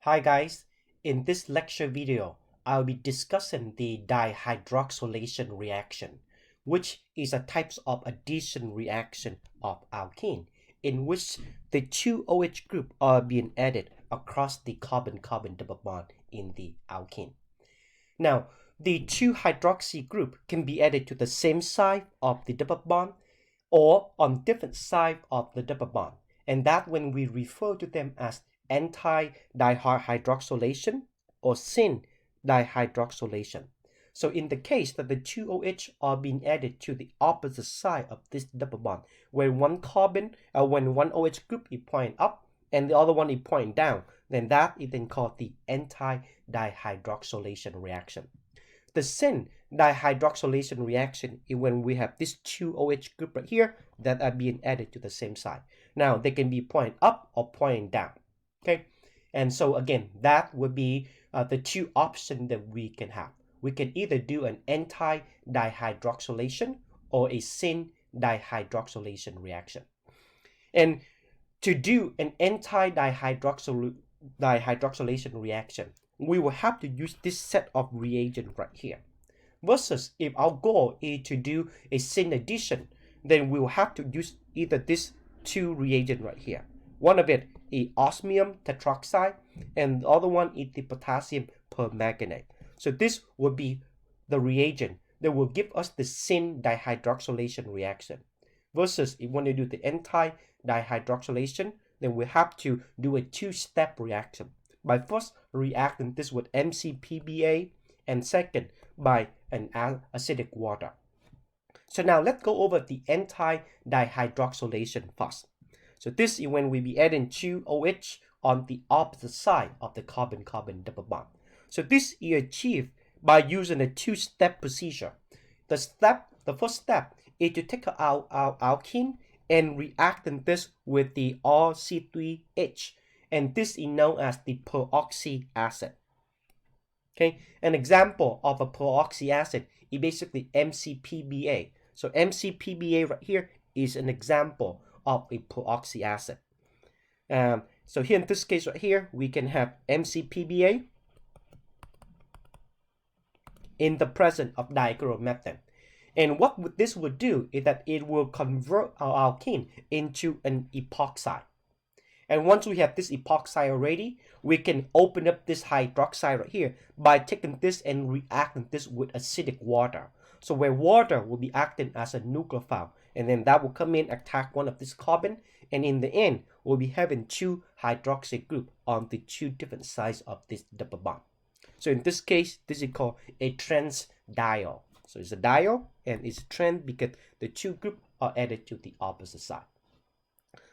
Hi guys, in this lecture video, I'll be discussing the dihydroxylation reaction, which is a type of addition reaction of alkene, in which the two OH group are being added across the carbon-carbon double bond in the alkene. Now, the two hydroxy group can be added to the same side of the double bond or on different side of the double bond, and that when we refer to them as anti-dihydroxylation or syn-dihydroxylation. So in the case that the two OH are being added to the opposite side of this double bond, where when one OH group is pointing up and the other one is pointing down, then that is then called the anti-dihydroxylation reaction. The syn-dihydroxylation reaction is when we have these two OH group right here that are being added to the same side. Now they can be pointing up or pointing down. Okay, and so again, that would be the two options that we can have. We can either do an anti-dihydroxylation or a syn-dihydroxylation reaction. And to do an anti-dihydroxylation reaction, we will have to use this set of reagent right here. Versus if our goal is to do a syn addition, then we will have to use either these two reagent right here. One of it is osmium tetroxide and the other one is the potassium permanganate. So this will be the reagent that will give us the syn-dihydroxylation reaction. Versus if we want to do the anti-dihydroxylation, then we have to do a two-step reaction. By first reacting this with MCPBA and second by an acidic water. So now let's go over the anti-dihydroxylation first. So this is when we be adding two OH on the opposite side of the carbon-carbon double bond. So this is achieved by using a two-step procedure. The first step is to take out our alkene and reacting this with the RC3H, and this is known as the peroxy acid. Okay, an example of a peroxy acid is basically MCPBA. So MCPBA right here is an example of a peroxy acid. So here in this case right here, we can have MCPBA in the presence of dichloromethane. And what this would do is that it will convert our alkene into an epoxide. And once we have this epoxide already, we can open up this hydroxide right here by taking this and reacting this with acidic water. So where water will be acting as a nucleophile, and then that will come in, attack one of this carbon, and in the end, we'll be having two hydroxy group on the two different sides of this double bond. So in this case, this is called a trans diol. So it's a diol and it's trans because the two groups are added to the opposite side.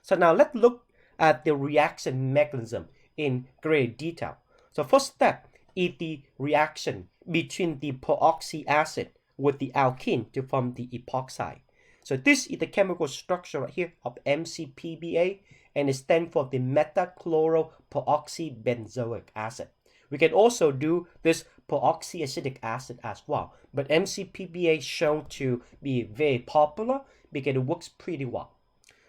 So now let's look at the reaction mechanism in great detail. So first step is the reaction between the peroxy acid with the alkene to form the epoxide. So this is the chemical structure right here of MCPBA, and it stands for the metachloroperoxybenzoic acid. We can also do this peroxyacidic acid as well, but MCPBA is shown to be very popular because it works pretty well.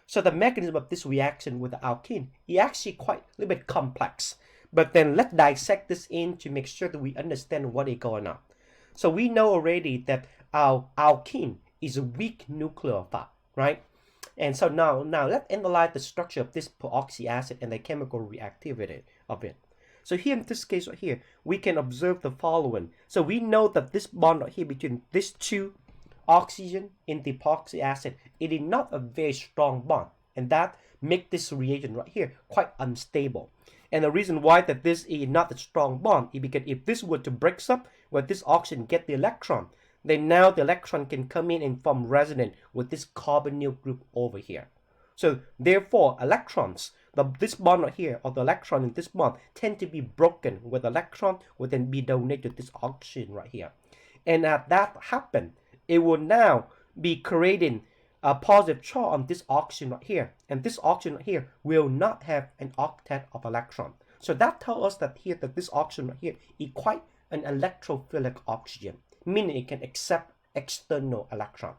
So the mechanism of this reaction with the alkene is actually quite a little bit complex. But then let's dissect this in to make sure that we understand what is going on. So we know already that our alkene is a weak nucleophile, right? And so now let's analyze the structure of this peroxy acid and the chemical reactivity of it. So here in this case right here, we can observe the following. So we know that this bond right here between these two oxygen in the epoxy acid, it is not a very strong bond, and that makes this reagent right here quite unstable. And the reason why that this is not a strong bond is because if this were to break up where this oxygen get the electron, then now the electron can come in and form resonance with this carbonyl group over here. So therefore electrons, this bond right here, or the electron in this bond, tend to be broken where the electron will then be donated to this oxygen right here. And as that happens, it will now be creating a positive charge on this oxygen right here. And this oxygen right here will not have an octet of electron. So that tells us that here that this oxygen right here is quite an electrophilic oxygen, meaning it can accept external electron.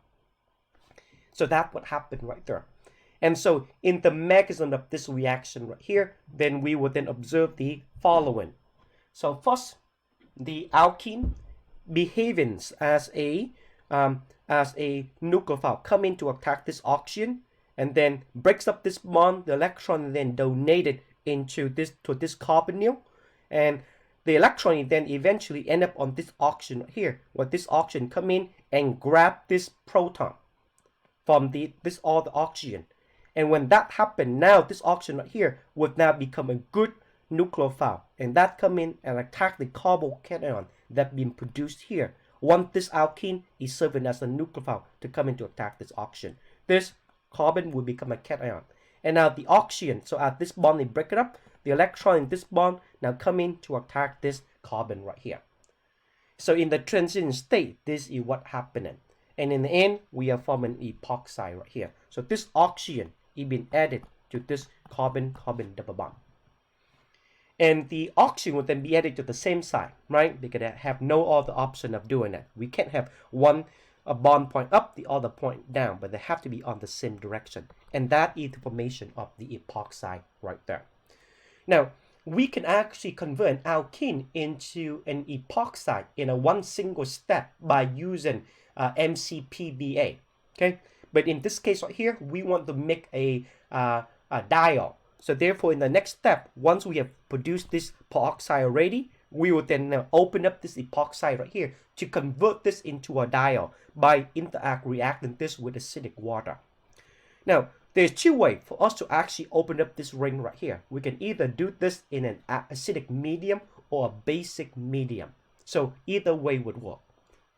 So that's what happened right there. And so in the mechanism of this reaction right here, then we will then observe the following. So first, the alkene behaving as a nucleophile come in to attack this oxygen and then breaks up this bond. The electron and then donated into this carbonyl, and the electron then eventually end up on this oxygen right here, where this oxygen come in and grab this proton from this other oxygen. And when that happened, now this oxygen right here would now become a good nucleophile, and that come in and attack the carbocation that been produced here. Once this alkene is serving as a nucleophile to come in to attack this oxygen, this carbon will become a cation. And now the oxygen, so at this bond they break it up, the electron in this bond now come in to attack this carbon right here. So in the transition state, this is what happening. And in the end, we are forming epoxide right here. So this oxygen is being added to this carbon-carbon double bond. And the oxygen will then be added to the same side, right? Because they have no other option of doing that. We can't have one bond point up, the other point down, but they have to be on the same direction. And that is the formation of the epoxide right there. Now, we can actually convert an alkene into an epoxide in a one single step by using MCPBA, okay? But in this case right here, we want to make a diol. So therefore, in the next step, once we have produced this peroxide already, we will then open up this epoxide right here to convert this into a diol by reacting this with acidic water. Now, there's two ways for us to actually open up this ring right here. We can either do this in an acidic medium or a basic medium. So either way would work.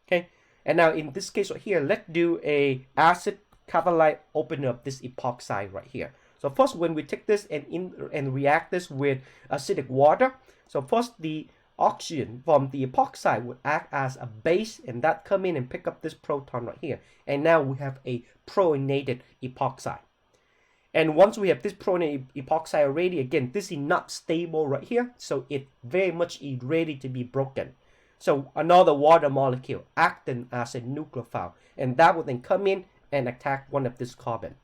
Okay. And now in this case right here, let's do a acid catalyte open up this epoxide right here. So first, when we take this and react this with acidic water, so first the oxygen from the epoxide would act as a base, and that come in and pick up this proton right here. And now we have a protonated epoxide. And once we have this protonated epoxide already, again, this is not stable right here, so it very much is ready to be broken. So another water molecule acting as a nucleophile, and that will then come in and attack one of this carbon.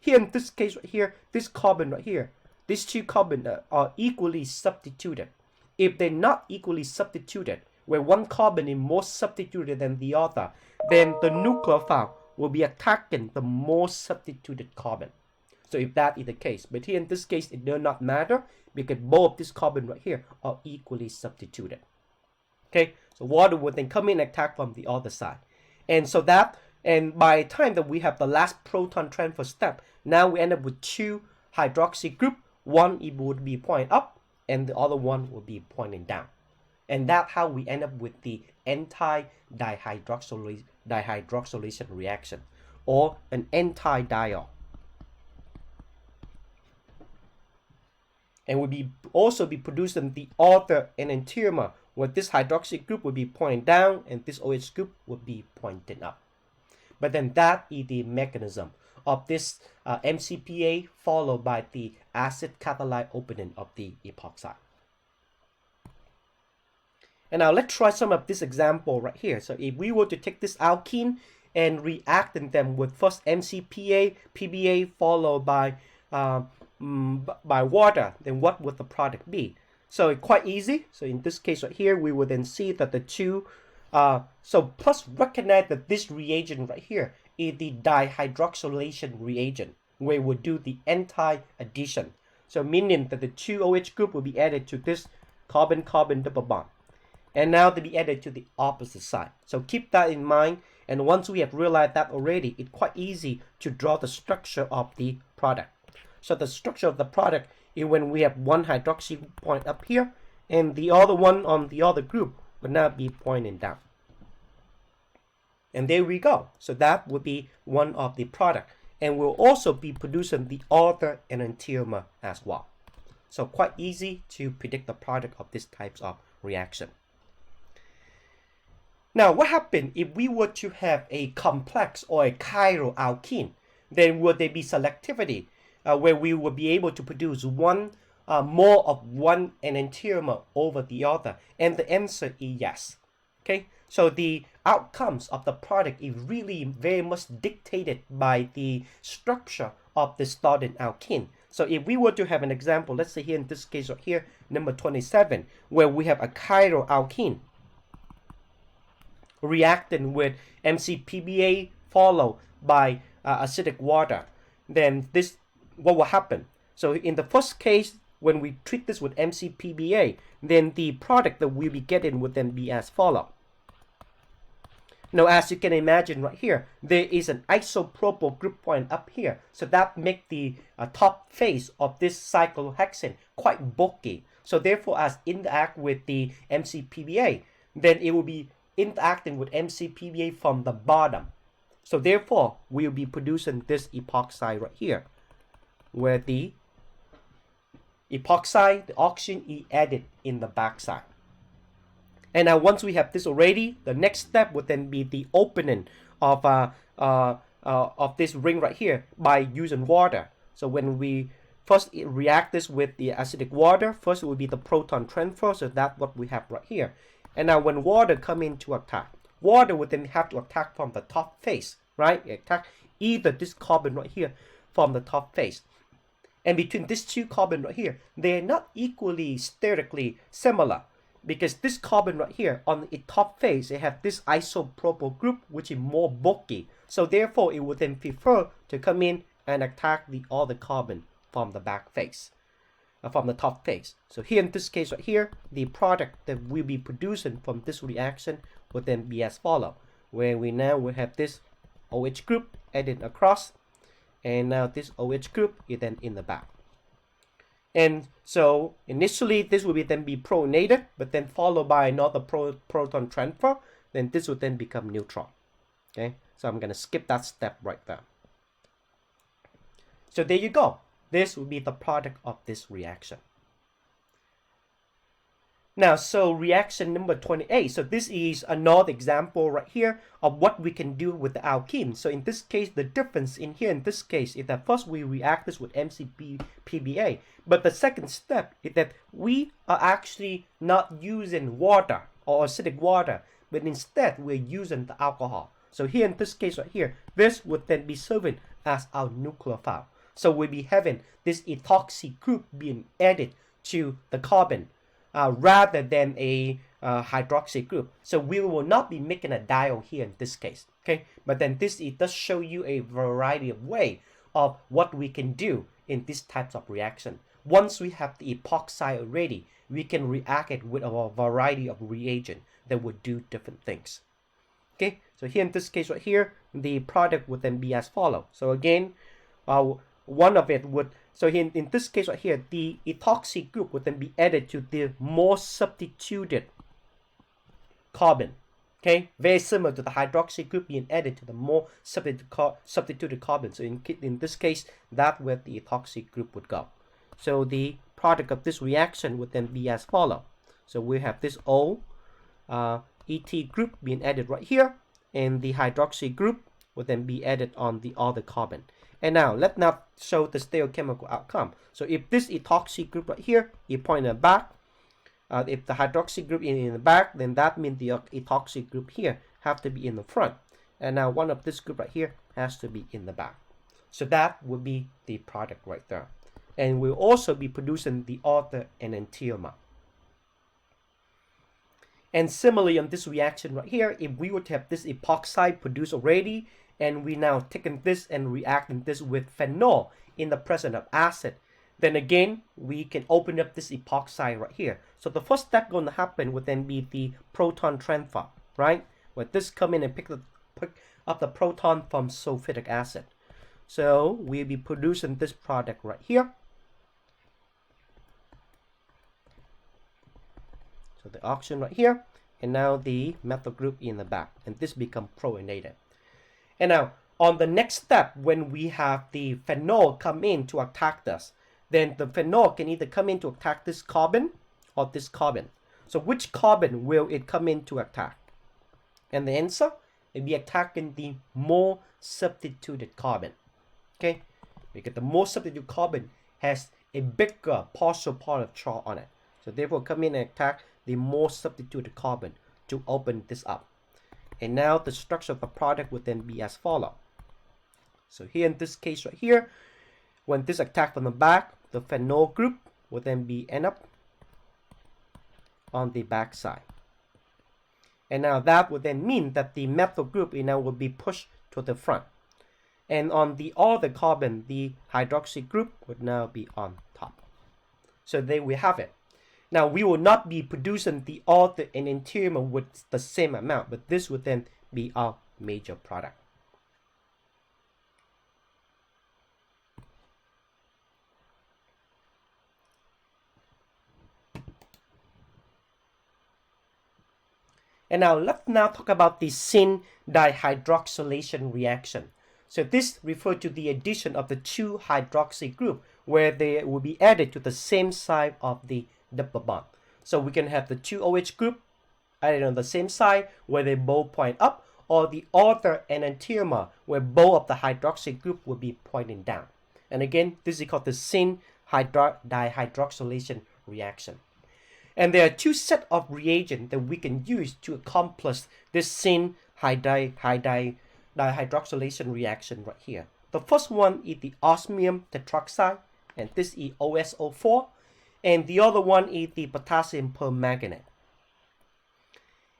Here in this case right here, this carbon right here, these two carbon are equally substituted. If they're not equally substituted, where one carbon is more substituted than the other, then the nucleophile will be attacking the more substituted carbon. So if that is the case, but here in this case, it does not matter because both this carbon right here are equally substituted. Okay, so water will then come in and attack from the other side. And so that, and by the time that we have the last proton transfer step, now we end up with two hydroxy group. One it would be pointing up and the other one will be pointing down. And that's how we end up with the anti-dihydroxylation reaction, or an anti-diol. And will also be producing the other enantiomer, where this hydroxy group will be pointing down and this OH group will be pointing up. But then that is the mechanism of this MCPA followed by the acid catalyte opening of the epoxide. And now let's try some of this example right here. So if we were to take this alkene and react in them with first MCPA, PBA followed by water, then what would the product be? So it's quite easy. So in this case right here, we will then see that the two, so plus recognize that this reagent right here is the dihydroxylation reagent, where we do the anti-addition. So meaning that the two OH group will be added to this carbon-carbon double bond. And now to be added to the opposite side. So keep that in mind. And once we have realized that already, it's quite easy to draw the structure of the product. So the structure of the product is when we have one hydroxy point up here and the other one on the other group will now be pointing down. And there we go. So that would be one of the product. And we'll also be producing the other enantiomer as well. So quite easy to predict the product of this types of reaction. Now, what happens if we were to have a complex or a chiral alkene? Then would there be selectivity where we will be able to produce one more of one enantiomer over the other? And the answer is yes. Okay, so the outcomes of the product is really very much dictated by the structure of the starting alkene. So if we were to have an example, let's say here in this case right here, number 27, where we have a chiral alkene reacting with MCPBA followed by acidic water, then this, what will happen? So in the first case, when we treat this with MCPBA, then the product that we'll be getting would then be as follows. Now, as you can imagine right here, there is an isopropyl group point up here. So that makes the top face of this cyclohexane quite bulky. So therefore, as interact with the MCPBA, then it will be interacting with MCPBA from the bottom. So therefore, we'll be producing this epoxide right here, where the epoxide, the oxygen is added in the backside. And now once we have this already, the next step would then be the opening of this ring right here by using water. So when we first react this with the acidic water, first it will be the proton transfer, so that's what we have right here. And now when water come in to attack, water would then have to attack from the top face, right? Attack either this carbon right here from the top face. And between these two carbon right here, they're not equally sterically similar, because this carbon right here on the top face, it have this isopropyl group which is more bulky. So therefore, it would then prefer to come in and attack the other carbon from the back face, from the top face. So here in this case right here, the product that we'll be producing from this reaction would then be as follows, where we now will have this OH group added across, and now this OH group is then in the back. And so initially this will then be protonated, but then followed by another proton transfer, then this will then become neutral. Okay, so I'm going to skip that step right there. So there you go. This will be the product of this reaction. Now, so reaction number 28. So this is another example right here of what we can do with the alkene. So in this case, the difference in here in this case is that first we react this with MCPBA, but the second step is that we are actually not using water or acidic water, but instead we're using the alcohol. So here in this case right here, this would then be serving as our nucleophile. So we'll be having this ethoxy group being added to the carbon, rather than a hydroxy group. So we will not be making a diol here in this case, okay? But then this, it does show you a variety of ways of what we can do in these types of reaction. Once we have the epoxide already, we can react it with a variety of reagent that would do different things. Okay, so here in this case right here, the product would then be as follows. So again, one of it would, so here in this case right here, the ethoxy group would then be added to the more substituted carbon. Okay, very similar to the hydroxy group being added to the more substituted carbon. So in this case, that's where the ethoxy group would go. So the product of this reaction would then be as follows. So we have this O ET group being added right here, and the hydroxy group would then be added on the other carbon. And now let's now show the stereochemical outcome. So if this ethoxy group right here is pointing back, if the hydroxy group is in the back, then that means the ethoxy group here have to be in the front. And now one of this group right here has to be in the back. So that would be the product right there. And we'll also be producing the other enantiomer. And similarly on this reaction right here, if we were to have this epoxide produced already, and we now taking this and reacting this with phenol in the presence of acid, then again, we can open up this epoxide right here. So the first step going to happen would then be the proton transfer, right? Where this come in and pick up the proton from sulfuric acid. So we'll be producing this product right here. So the oxygen right here, and now the methyl group in the back, and this become protonated. And now, on the next step, when we have the phenol come in to attack this, then the phenol can either come in to attack this carbon or this carbon. So which carbon will it come in to attack? And the answer, it'll be attacking the more substituted carbon. Okay? Because the more substituted carbon has a bigger partial part of charge on it. So therefore, come in and attack the more substituted carbon to open this up. And now the structure of the product would then be as follows. So here in this case right here, when this attack from the back, the phenol group will then be end up on the back side. And now that would then mean that the methyl group now will be pushed to the front. And on the other carbon, the hydroxy group would now be on top. So there we have it. Now we will not be producing the other and enantiomer with the same amount, but this would then be our major product. And now let's talk about the syn dihydroxylation reaction. So this refers to the addition of the two hydroxy group where they will be added to the same side of the double bond. So we can have the two OH group added on the same side where they both point up, or the other enantiomer where both of the hydroxy group will be pointing down. And again, this is called the syn dihydroxylation reaction. And there are two sets of reagents that we can use to accomplish this syn dihydroxylation reaction right here. The first one is the osmium tetroxide, and this is OSO4, and the other one is the potassium permanganate.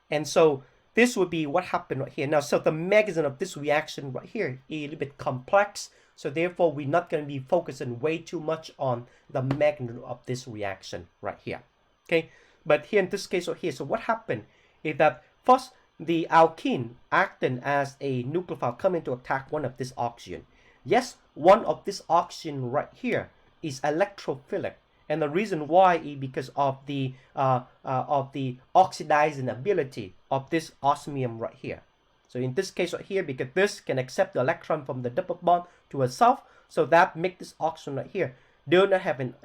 And so this would be what happened right here. Now, so the mechanism of this reaction right here is a little bit complex, so therefore we're not going to be focusing way too much on the mechanism of this reaction right here. Okay, but here in this case right here, so what happened is that first the alkene acting as a nucleophile coming to attack one of this oxygen. Yes, one of this oxygen right here is electrophilic, and the reason why is because of the oxidizing ability of this osmium right here. So in this case right here, because this can accept the electron from the double bond to itself, so that makes this oxygen right here do not have an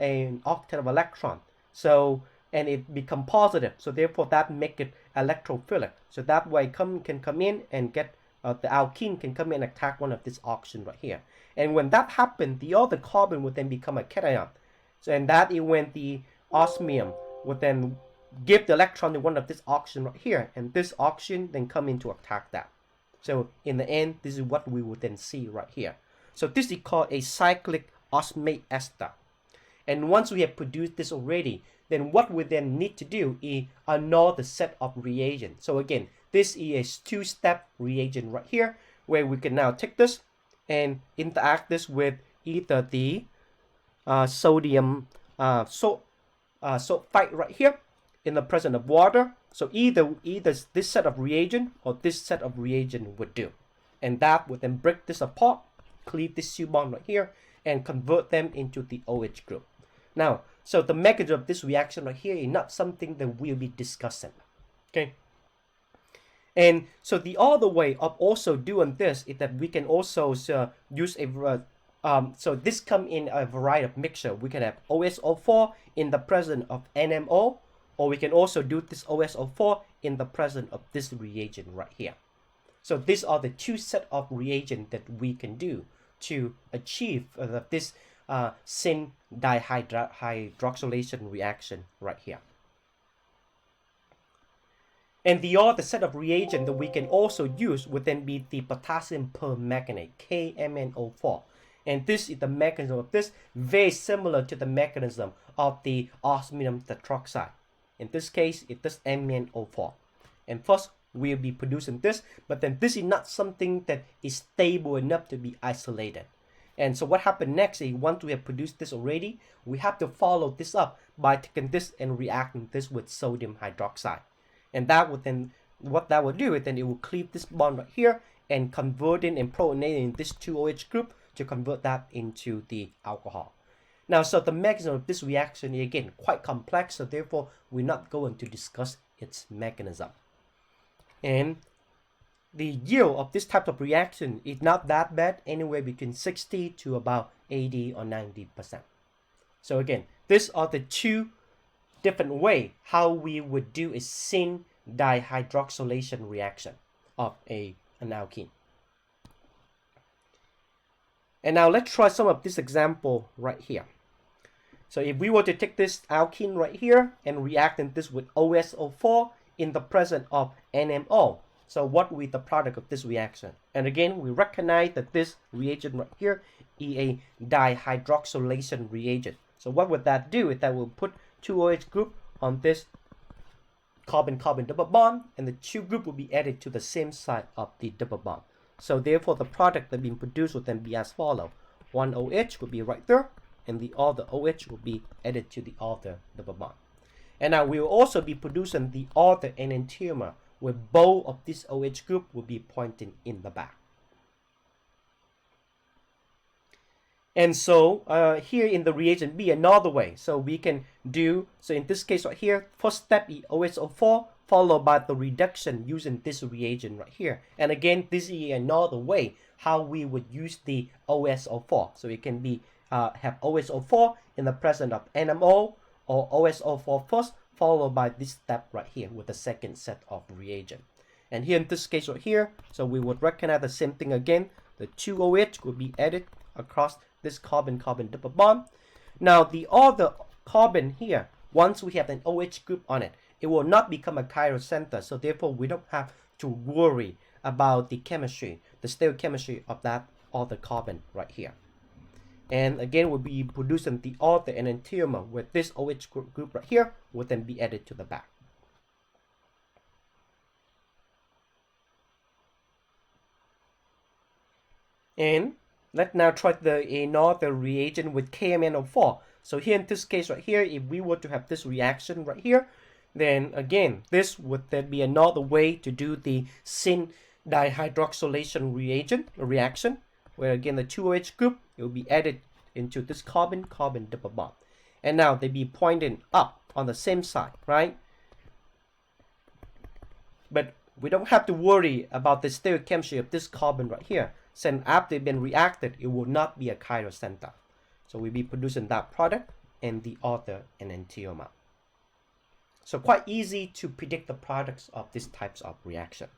octet of electron. So and it become positive, so therefore that make it electrophilic. So that way can come in and get the alkene can come in and attack one of this oxygen right here. And when that happens, the other carbon would then become a cation. So and that is when the osmium would then give the electron to one of this oxygen right here, and this oxygen then come in to attack that. So in the end, this is what we would then see right here. So this is called a cyclic osmate ester. And once we have produced this already, then what we then need to do is another set of reagents. So again, this is a two-step reagent right here, where we can now take this and interact this with either the sodium sulfite right here in the presence of water. So either this set of reagent or this set of reagent would do. And that would then break this apart, cleave this two bond right here, and convert them into the OH group. Now, so the mechanism of this reaction right here is not something that we'll be discussing. Okay. And so the other way of also doing this is that we can also use a so this come in a variety of mixture. We can have OSO4 in the presence of NMO, or we can also do this OSO4 in the presence of this reagent right here. So these are the two set of reagents that we can do to achieve this syn dihydroxylation reaction right here. And the other set of reagent that we can also use would then be the potassium permanganate, KMnO4. And this is the mechanism of this, very similar to the mechanism of the osmium tetroxide. In this case, it is MnO4. And first, we'll be producing this, but then this is not something that is stable enough to be isolated. And so what happened next is once we have produced this already, we have to follow this up by taking this and reacting this with sodium hydroxide. And that would then, what that will do is then it will cleave this bond right here and converting and protonating this 2OH group to convert that into the alcohol. Now, so the mechanism of this reaction is again quite complex, so therefore we're not going to discuss its mechanism. And the yield of this type of reaction is not that bad, anywhere between 60 to about 80 or 90%. So again, these are the two different ways how we would do a syn dihydroxylation reaction of an alkene. And now let's try some of this example right here. So if we were to take this alkene right here and react this with OSO4 in the presence of NMO, So what will be the product of this reaction? And again, we recognize that this reagent right here is a dihydroxylation reagent. So what would that do? Is that will put two OH group on this carbon-carbon double bond, and the two group will be added to the same side of the double bond. So therefore, the product that being produced would then be as follows. One OH will be right there, and the other OH will be added to the other double bond. And now we will also be producing the other enantiomer, where both of this OH group will be pointing in the back. And so here in the reagent B, another way. So we can do, so in this case right here, first step is OSO4 followed by the reduction using this reagent right here. And again, this is another way how we would use the OSO4. So it can be have OSO4 in the presence of NMO, or OSO4 first followed by this step right here with the second set of reagent. And here in this case right here, so we would recognize the same thing again. The two OH will be added across this carbon-carbon double bond. Now the other carbon here, once we have an OH group on it, it will not become a chiral center. So therefore, we don't have to worry about the chemistry, the stereochemistry of that other carbon right here. And again, we'll be producing the other enantiomer with this OH group right here will then be added to the back. And let's now try another reagent with KMnO4. So here in this case right here, if we were to have this reaction right here, then again, this would then be another way to do the syn dihydroxylation reaction, where again the two OH group, it will be added into this carbon-carbon double bond. And now they be pointing up on the same side, right? But we don't have to worry about the stereochemistry of this carbon right here. Since after it's been reacted, it will not be a chiral center. So we'll be producing that product and the other enantiomer. So quite easy to predict the products of these types of reaction.